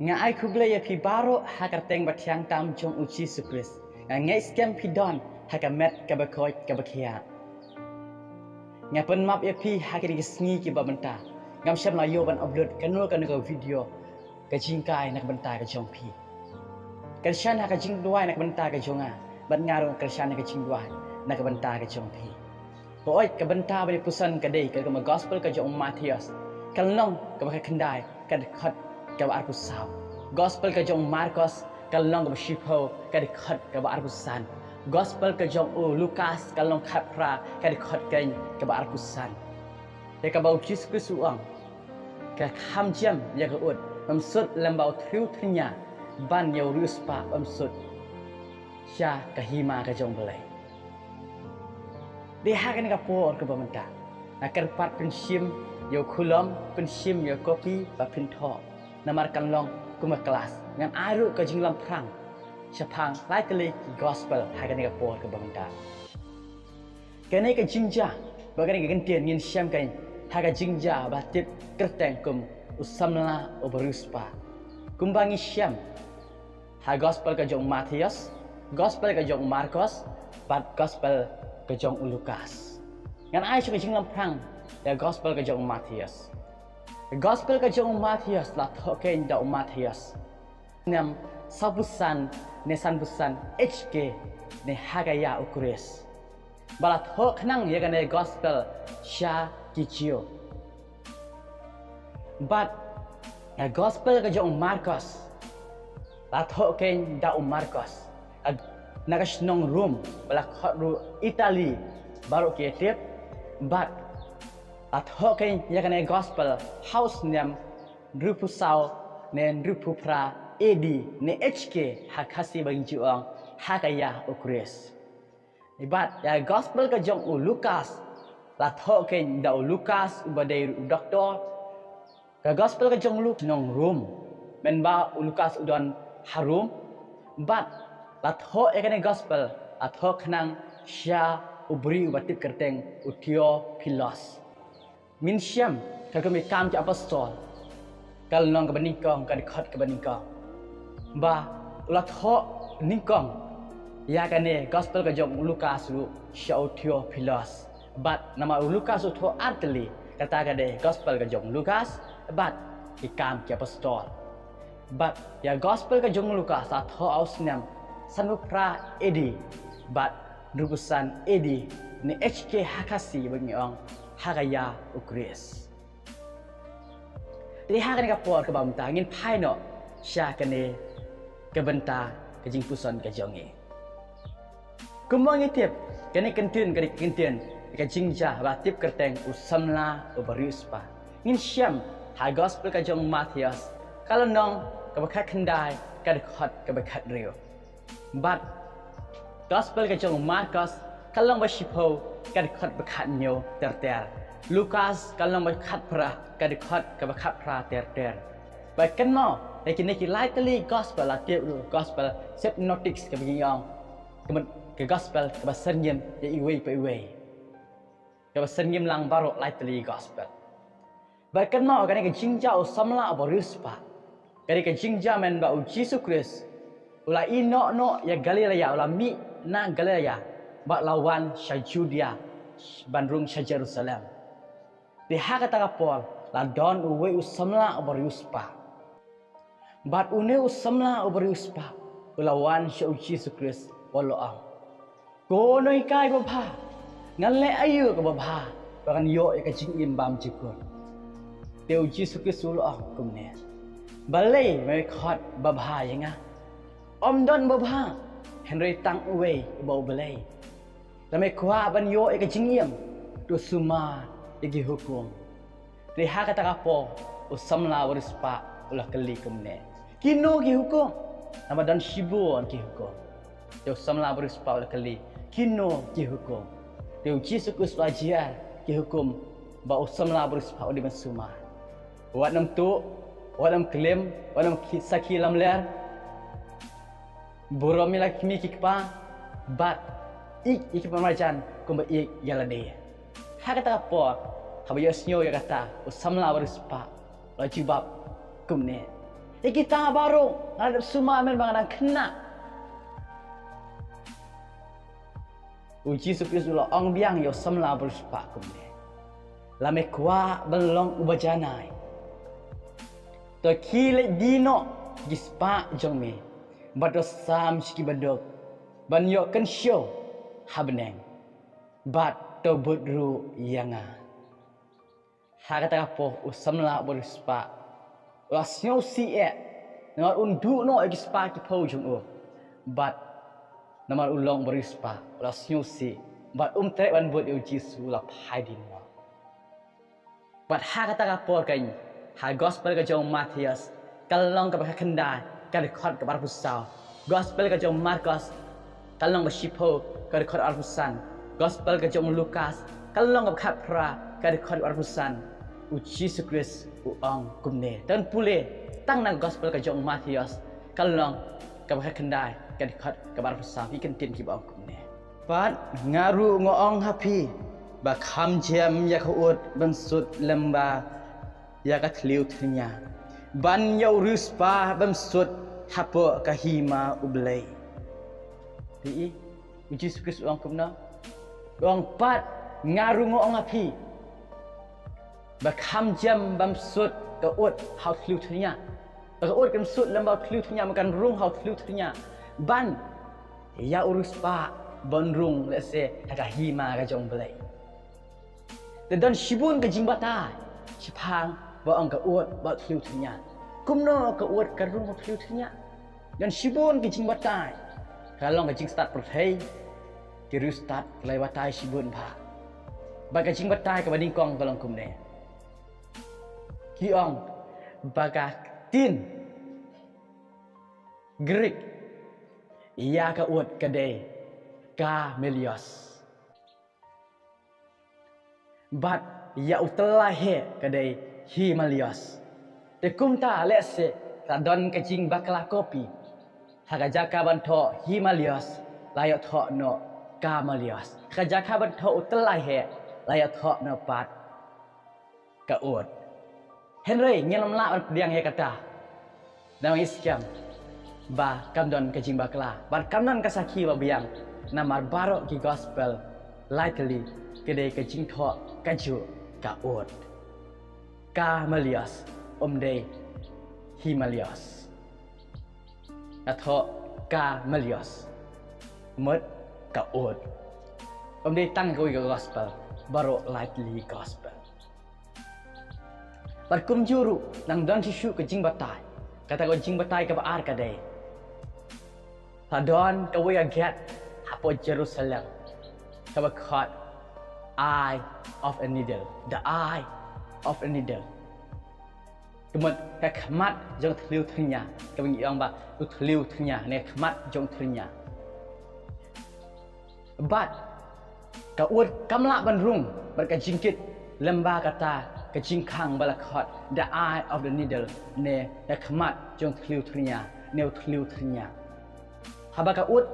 nga ai kuble ya pi baro hakarteng batyang tam jong uchi sukris nga ngai scam pi don hakamet kabakoi kabakia nga pen map ya pi hakiri sngi ki babenta ngam syam la yo ban upload kanul kan ko video ka jingkai nak benta ka jong pi kershan haka jing duai nak benta ka jonga ban ngaro kershan ka jing duai nak benta ka jong pi boy ka benta bari pusan ka dei ka gospel ka jong Matius kalong ka ba kendai ka khat ka ba pusau gospel ka jong Marcos kalong ka shipo ka khat ka ba pusan gospel ka jong Lucas kalong khat pra ka khat ka ba pusan te ka ba Jesus Kristuang ka kham jam ya ka ut sud lambau thriu thnya ban yo ruspa sud sya ka hima ka jong belai dia hakan ka por ka bamenta nakar pat pensim yo khulom pensim yo kopi ba pintho namar kanlong kuma kelas ngan aru ka jinglam prang syapang likely gospel hakan ka por ka bamenta kene ka jingja bagani ka gentian ngin syam kai haga jingja ba tip kerteng kum usamla oberuspa kumbangi syam ha gospel ka jong Matius gospel ka jong Marcos bat gospel ka jong Lucas ngan ai chu jing lam prang ya gospel ka jong Matius gospel ka jong Matius la thoken da Matius nam sabusan ne sanbusan HK ne hagaya ukures bala thok nang ya gane gospel sha kichio but a gospel ka jong Marcos la thoken da Marcos nagasnong room bala khru Italy baru ketep but at hoken yakane gospel house nem rupusau nen rupupra edi ne HK hakasi bagi juang hakaya ukres ibat ya gospel ka jong Lucas la thoken da Lucas ubadai doktor ka gospel ka jong Luke nong room men ba Lucas udon harum but la tho ekane gospel la tho khnang sya ubri ubatip kerteng utio philos min syam ka kami kam ci apostol kal nong ka banikong ka dikhat ka banikong ba la tho nikong ya kane gospel ka jong Lucas lu sya utio philos but nama Lucas utho artli kata ka de gospel ka jong Lucas but ikam ci apostol but ya gospel ka jong Lucas la tho ausnam sanupra edi bat rubusan edi ni HK hakasi bangiong hagaya ukris di hakan ka por ka bamta ngin phaino sya kane ka benta ka jing puson ka jongi kumang itip kane kentin ka jingja ba tip kerteng usamla ubariuspa ngin syam ha gospel ka jong Matius kalau nong ka bakhat khandai ka khat ka bakhat rio but gospel ka jong Marcos kalong ba shipo ka khat bakhat nyo ter Lucas kalong ba khat pra ka khat ka bakhat pra ter ba kan mo lekin ki likely gospel la tip gospel hypnotics ka biyong ka gospel ka ba senyem ya iwei pa iwei ka ba senyem lang baro likely gospel ba kan mo ka ni jingja usamla aboruspa ka jingja men ba Jesus Christ ula no ya Galilea ula mi na Galilea ba lawan sya Judea bandrung sya Jerusalem di hakata ka Paul la don uwe usamla obariuspa bat une usamla obariuspa ulawan sya Jesus Christ waloang konoi kai babha ngalle ayu ka babha bakan yo ka jingim bam jikon teu Jesus Christ waloang kumne balai me khot babha yanga om don babha Henry tang uwe bau belai lame kwa ban yo e ka jingiem tu suma igi hukum di hakata ka po usamla warispa ulah kali kumne kino gi hukum nama dan shibon ki hukum teu samla warispa ulah kali kino ki hukum teu Jesus Kristus ajian ki hukum ba usamla warispa udi suma wat nam tu wat nam klaim wat nam saki lam ler Buromi lagi mi kikpa bat ik pemajan kumba ik yalade hakata po habayos nyo ya kata usamla warispa la jibab kumne Kita baru ada semua amin bangan kena. Uji Yesus Kristus ong biang yo samla bersepak kumne. Lame kwa belong ubajanai. To kile dino gispa jongme. Bado sam shiki badok. Ban yo kan show habneng. Bat to budru yanga. Hakata po usamla bersepak. Lasnyo si ngat undu no gispa ki po jong o. Bat namar ulong berispa lasnyo si. Bat tre ban bud uji su la phai din no. Bat hakata po kan ha gospel ka jong Matius kalong ka kendai ka record ka barpusau. Gospel ka jong Markus kalong ka shipo ka record arpusan. Gospel ka jong Lukas kalong ka khapra ka record arpusan. Uji Yesus Kristus uang kumne dan pule tang nang gospel ka jong Matius kalong ka kendai ka record ka barpusau ikan tin ki uang kumne. Pat ngaru ngoong happy ba kham jem ya khut ban sut lemba ya ka thliu thnya ban yo ruspa ban sut hapo ka hima ublei ti uji Yesus Kristus uang kumna uang pat ngaru ngoong happy ba kham jem ban sut ka ut hau thliu thnya ka ut kan sut lemba thliu thnya makan rung hau thliu thnya ban ya uruspa ban rung let's say ka hima ka jong blei dan shibun ke jimbata shipang ba ang ka uat ba thliu thnya kumno ka uat ka rung thliu thnya dan shibun ke jimbata kalong ka jing start prothei ki ru start lai watai shibun ba ka jimbata ka bading kong kalong kumne ki ong baga tin Greek ia ka uat ka de ka melios But ya utlah he kadai Himalayas. Te kumta lese radon kecing bakla kopi. Haga jaka banto Himalayas layat tho no Kamalayas. Haga jaka banto utlah he layat tho no pat kaut. Henry nyelam la diang he kata. Nama iskam ba kamdon kecing bakla. Ban kamdon kasaki ba biang namar baro ki gospel lightly kedai kecing tho kaju kaut Kamalias omde Himalayas atau Kamalias mud kaut omde tang koi gospel baru lightly gospel barkum juru nang don sisu kecing batai kata kecing batai ke baar kadai hadon kawai agat hapo Jerusalem kabakhat eye of a needle, the eye of a needle. Kemudian kemat jong thliu thnya, kemudian yang ba thliu thnya, ne kemat jong thnya. But kaut kamla bandrung berkajingkit lemba kata kajingkang balakhat the eye of the needle ne kemat jong thliu thnya, ne thliu thnya. Haba kaut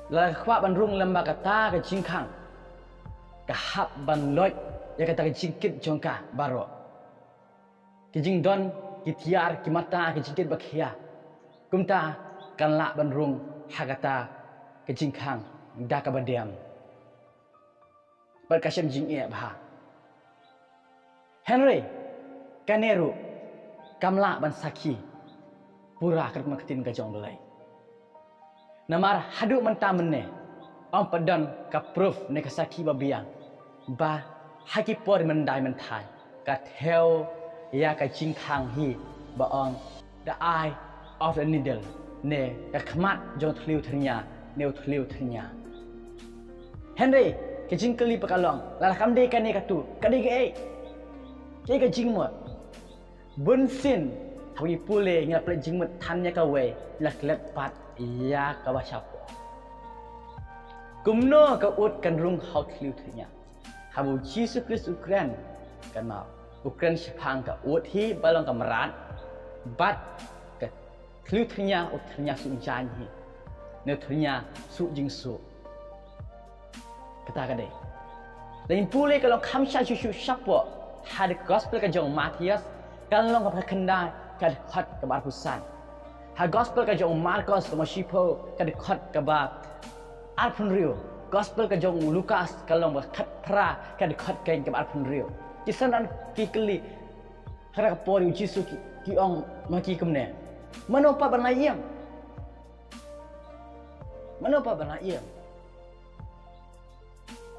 la khwa bandrung lemba kata kajingkang kahap ban loy ya kata kejingkit jongka baro kejing don kitiar kimata kejingkit bakhia kumta kan la ban rung hagata kejingkang da ka badiam berkasem jing e bah Henry kaneru kamla ban saki pura kat makitin ka jong belai namar hadu mentamene om padan ka proof ne kasaki babiang ba haki por mendai mentai ka theo ya ka jingkang hi ba ong the eye of the needle ne ka khmat jong thliu thnya ne thliu thnya Henry ke jingkeli pakalong la kamde ka ne ka tu ka de ke ka jingmo bunsin hawi pule nga ple jingmut tanya ka we la klet pat ya ka ba chapo kumno ka ut kan rung hau thliu thnya habu Yesus Kristus Ukraine kan mau Ukraine shipang ka ut hi balong kamrat bat ka thliu thnya ut thnya su jan hi ne thnya su jing su kata ka dei lain pule kalau kham sha shu shapo had gospel ka jong Matius kan long ka kendai kad khot ke bar pusan ha gospel ka jong Marcos ke Moshipo kad khot ke bar Alpun Rio gospel ka jong Lukas kalong ba khat pra kad khot ke bar Alpun Rio kisanan ki keli khara por yu Jisu ki ong ma ki kumne manopa banayem manopa banayem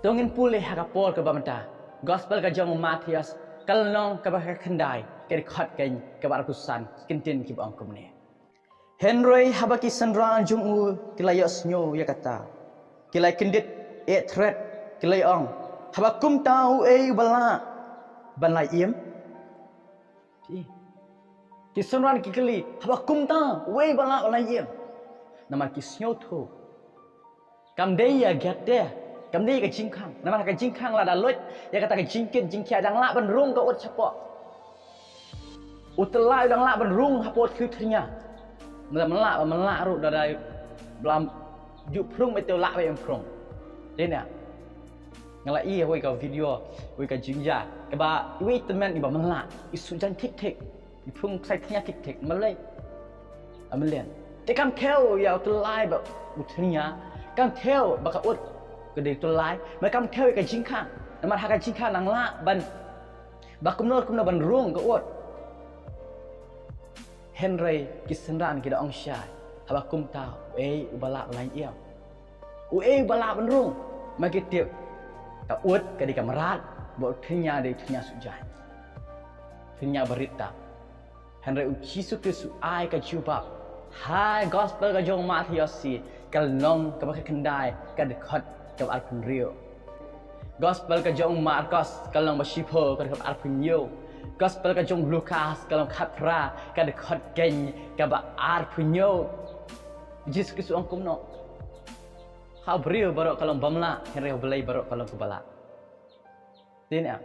tongin pulih ha kapol ke bamta gospel ka jong Matius kalong ka ba khandai ke khot ke bar pusan kintin ki bang kumne Henry habaki sandran jungu kilayos nyo ya kata kilay kendit e threat kilay ong habakum tau e bala banlai iem ki sandran ki kili habakum tau we bala banlai iem nama ki snyo tho kam dei ya gatte kam dei ka jingkhang nama ka jingkhang la da lot ya kata ka jingkin jingkhia dang la ban rung ka ot chapo utelai dang la ban rung hapot khu thnya melak ru dari belam juk prung betul lak betul prung. Dia ni, ngalai iya wei kau video wei kau jingja, keba wei teman iba melak, isu jan tik prung saya tanya tik malai, amelian. Tekam tel ya telai ba utnya, kam tel baka ut kedai telai, makam tel kau jingkang, nama hak jingkang nang lak ban, bakum nor ban rung kau ut. Henry kisenran kita ongsya habakum tau ubala lain ia ubala benrung magi tiap ta ut kadi kamerat bo thnya de thnya sujan thnya berita Henry Jisu Kristus ai ka juba hai gospel ka jong Matius si kal nong ka ba kendai ka dekat ka Alpun Rio gospel ka jong Marcos kal nong Moshipo ka dekat Alpun Rio gospel ka jong Lukas kalau khatra ka de khot gen ka ba ar punyo Jesus Kristus angkum no ha brio barok kalau bamla Henry belai barok kalau kubala tin ya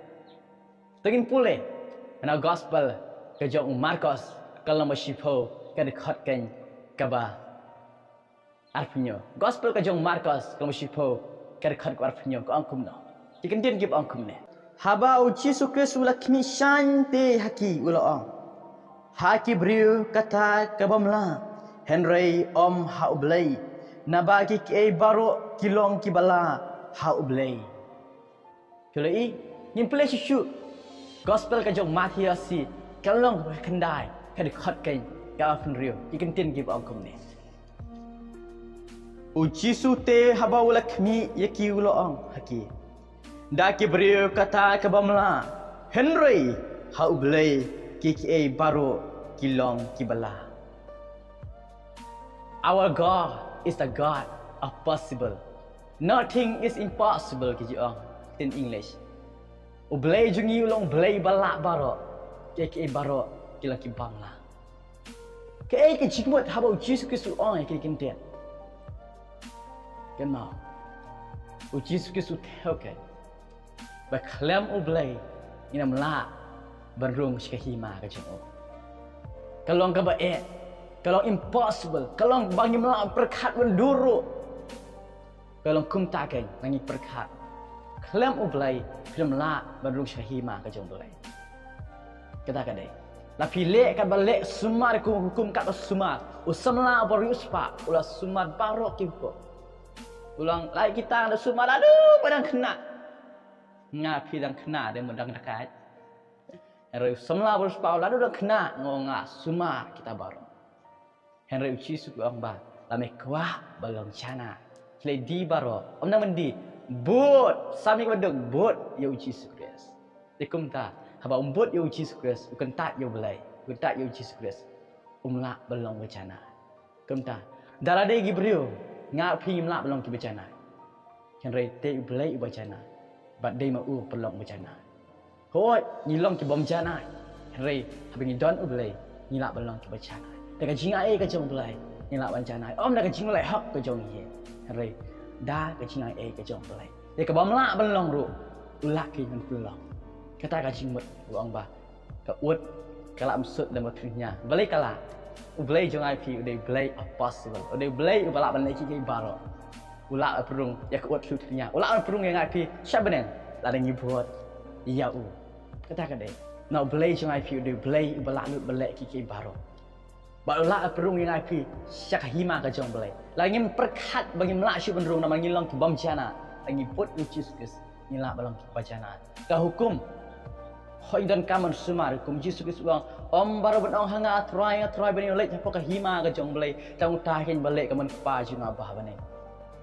tagin pule na gospel ka jong Marcos kalau Moshipo ka de khot gen ka ba ar punyo gospel ka jong Marcos kalau Moshipo ka de khot ka ar punyo ko angkum no ikan din gib angkum ne haba Jisu Kristus lakmi shanti haki ulang haki beriu kata kabamla Henry om haublay nabagi ke baro kilong kibala haublay kilai nyimple shu gospel ka jong Matius si kalong kendai ka dekat kan ka Alpun Rio ikan tin gib angkum ne Jisu te haba lakmi yaki ulang haki Daki beriu kata kabamla Henry haublay kiki baru kilong kibala. Our God is the God of possible. Nothing is impossible kiji ong in English. Ublay jungi ulong blay balak baro kiki baro kilong kibamla. Ke jikmut haba Jesus Kristus ong kiki kintian. Kan mau. Jesus Kristus okay. Baklem ublay ina mla berung sekahima ka jeng kalong ka ba kalong impossible kalong bangi mla perkat menduru kalong kum taken nangi perkat klem ublay klem la berung sekahima ka jeng ublay kata kadai la pile ka balik sumar hukum ka sumar usamla bariuspa ulah sumar barok kimpo ulang lai kita ada sumar aduh padang kena ngapi dan kena dia mendang dekat. Henry semla berspau lalu dah kena ngonga sumar kita baru. Henry uci suku amba lame kuah bagang cana. Lady baru omna mendi bot sami kodok bot ya uci sukres. Dikum ta haba umbot ya uci sukres bukan tak ya belai bukan tak ya uci sukres. Umla belong bencana. Kum ta darah dia gibriu ngapi umla belong ki bencana. Henry te belai bencana. But day mau pelong bencana. Hoi, nyilong ki bom bencana. Henry, habis ni don ublay, nyilak belong ki bencana. Dah kajing ai ke jong belai, nyilak bencana. Om dah kajing belai hak ke jong ye. Henry, dah kajing ai ke jong belai. Dia ke bom lak belong ru, ulak ki men pelong. Kata kajing mut uang ba. Ke ut kalak mesut dan bertunya. Belai kalak. Ublay jong ai pi udai belai possible. Udai belai ubalak ban ki baro. Ulak perung ya kuat filternya ulak perung yang ngapi siapa nen lada ngibut iya kata kadai nak belai jong IP dia belai balak lut belak kiki baru. Barulah perung yang IP syak hima ka jong belai. Lagi perkat bagi melak syu benrung nama ngilang ke bam jana. Lagi put ucis kes ngilak balang ke bajana. Ka hukum hoi dan kaman sumar hukum Jesus Kristus uang om baru benong hanga try bani lek apa ka hima ka jong belai. Tang utahin balik ka man pa jung abah bani.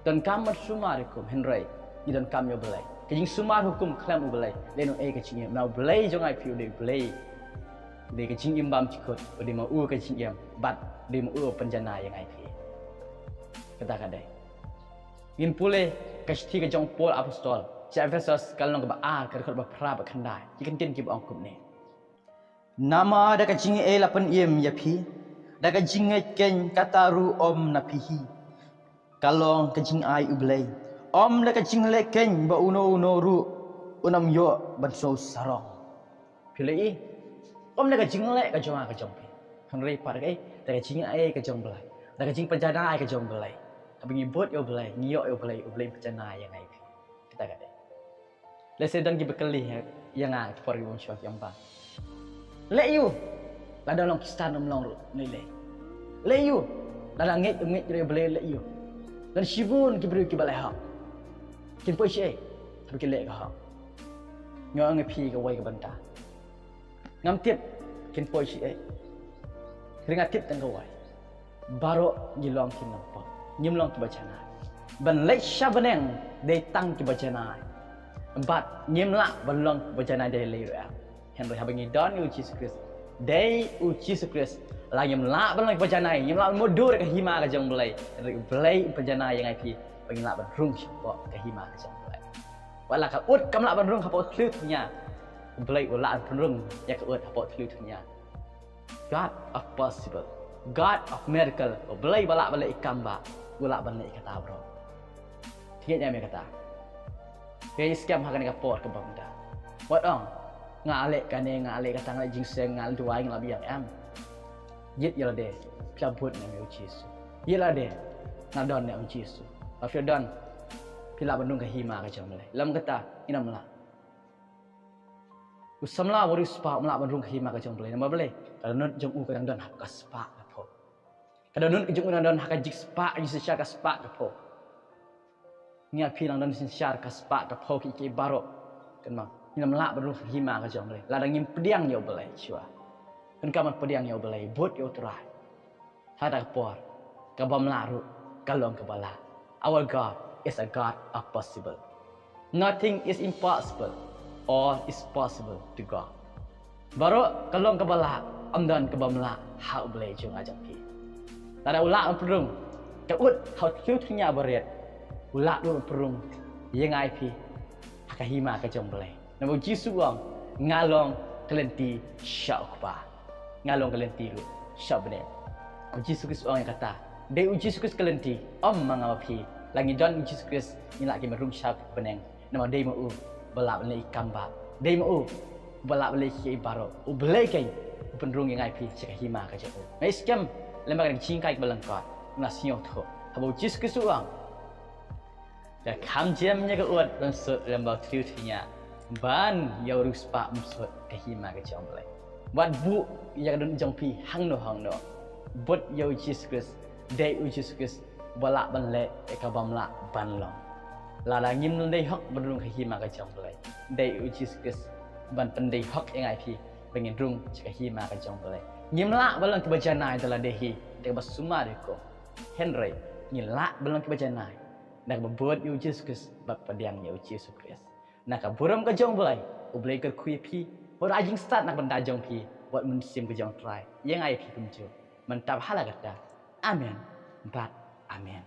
Dan kaman sumar hukum Henry dan kam yo belai. Kajing sumar hukum klam u belai. Leno kajing now belai jong IP dia belai. Dia kecing imbam cikut, dia mau kecing im, bat dia mau penjana yang IP. Kata-kata. Ingin pulih kesti ke jong Paul apostol. Cak Efesus kalau nak baal kerja berperah berkendai. Jika tin kib angkum ni. Nama ada kecing lapan im ya pi. Ada kecing ken kata ru om napihi. Kalau kecing ai ublay. Om ada kecing leken ba uno ru unam yo banso sarong. Pilih om nak kecing lek ke jong pi. Henry par ke tak kecing ai ke jong belai. Tak kecing penjana ai ke jong belai. Tapi ngibut yo belai, ngiyok yo belai penjana yang ai. Kita kata. Lesedan ki bekeli yang ang por wong syok yang ba. Lek you. La dalam kistan long nilai. Lek you. La ngit yo belai lek you. Dan shibun ki beri ki balai ha. Kin po she. Tapi ki lek ka ha. Ngong pi ka wai ka banta. Ngam tip kin poi si keringat tip tang kawai baro nyilong kin nampak nyimlong ki bacana ban lek shabaneng de tang ki bacana bat nyimla balong bacana de le ya henry habangi don uci skris de uci skris la nyimla balong ki bacana nyimla modur ka hima ka jong belai belai bacana yang IP bagi la ban rung ka hima ka jong belai wala ka ut kamla ban rung ka po klutnya belai ulah penrung yang keut apa tulunya. God of possible, God of miracle. Belai balak balik ikan ba, ulah balik kata bro. Tiada yang kata. Kaya scam hakan ka por ke bangda. What on? Ngalek kane ngalek kata ngalek jingseng ngal dua yang lebih yang am. Yit yala de, cabut nama Yesus. Yala de, ngadon nama Yesus. After done, pila bandung ke hima ke jam mulai. Lam kata, inam lah. Usamla wari spa melak bandung khima ka jong belai nama belai kalau nun jong kadang don hak ka spa ka po kalau nun jong kadang don hak jik spa ji sesyar ka spa ka po nya pilang don sesyar ka spa ka po ki baro kan ma nya melak bandung khima ka jong belai ladang ngim pediang yo belai chua kan kaman pediang yo belai bot yo trai hada por ka bam laru kalong ka bala our God is a God of possible. Nothing is impossible. All is possible to God. Baru kalau kebala amdan kebamla hau boleh jung ajak pi. Tada ulak perung keut hau tiunya beret. Ulak lu perung yang IP hakahima ke jong boleh. Namu Jisu wang ngalong kelenti syakba. Ngalong kelenti lu syabne. Jisu Kristus wang yang kata, "De Jisu Kristus kelenti om mangapi." Lagi John Jisu Kristus ni lagi merung syak beneng. Nama de mau balak balik kamba. Dei mau balak balik ki baro. U belai kai penrung yang IP cek hima ka jauh. Mai scam lembaga cingkai balangkat. Ngasio tho. Habo Yesus Kristus wang. Da kam jamnya ke uat dan sut lembaga triutnya. Ban ya urus pak musut ke hima ka jauh belai. Wat bu yang don jongpi hangno. Bot ya Yesus Kristus. Dei Yesus Kristus balak banle ka bamla banlong. Lala ngim ndai hok berung kahima ka jong belai. Dai Yesus Kristus ban pendai hok yang IP bengin rung kahima ka jong belai. Ngim la balang kebajana dalam dehi de basuma deko. Henry ngila balang kebajana. Nak berbuat Yesus Kristus bab padiang Yesus Kristus. Nak buram ka jong belai. Ublai ke kui pi. Buat ajing start nak benda jong pi. Buat mensim ke jong try. Yang IP kumju. Mentap hala kata. Amen. But amen.